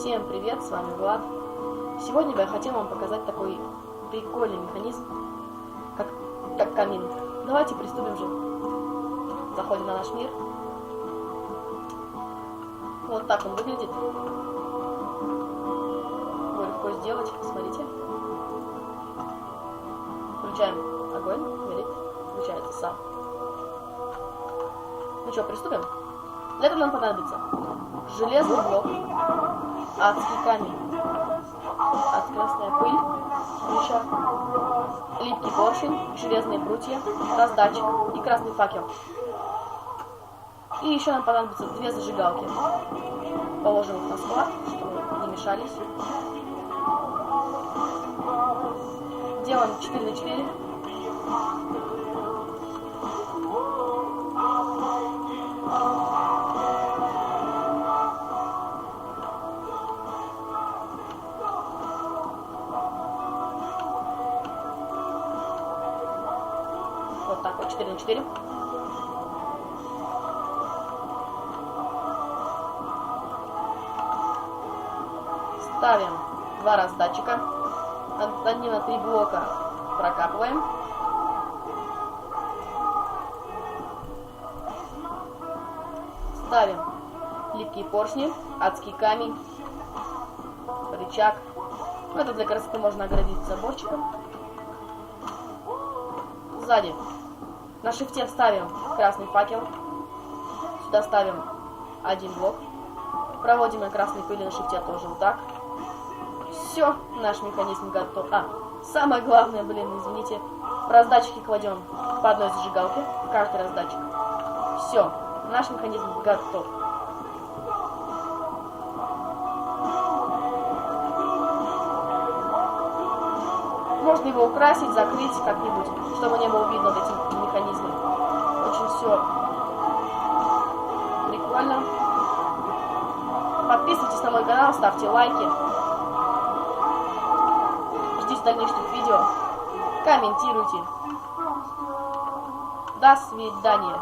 Всем привет, с вами Влад. Сегодня я хотел вам показать такой прикольный механизм, как камин. Давайте приступим же. Заходим на наш мир. Вот так он выглядит. Его легко сделать, смотрите. Включаем огонь, горит, включается сам. Ну что, приступим? Для этого нам понадобится железный блок, адский камень, красная пыль, еще липкий поршень, железные прутья, раздатчик и красный факел. И еще нам понадобится 2 зажигалки. Положим их на склад, чтобы не мешались. Делаем 4 на 4. Вот так вот, 4 на 4. Ставим 2 раздатчика. От 1 на 3 блока прокапываем. Ставим липкие поршни, адский камень, рычаг. Это для красоты можно оградить заборчиком. Сзади на шифте ставим красный факел. Сюда ставим 1 блок. Проводим на красной пыли на шифте тоже вот так. Все, наш механизм готов. Самое главное, извините, в раздатчики кладем по 1 зажигалке, каждый раздатчик. Все, наш механизм готов. Можно его украсить, закрыть как-нибудь, чтобы не было видно этим механизмом. Очень все прикольно. Подписывайтесь на мой канал, ставьте лайки. Ждите дальнейших видео. Комментируйте. До свидания.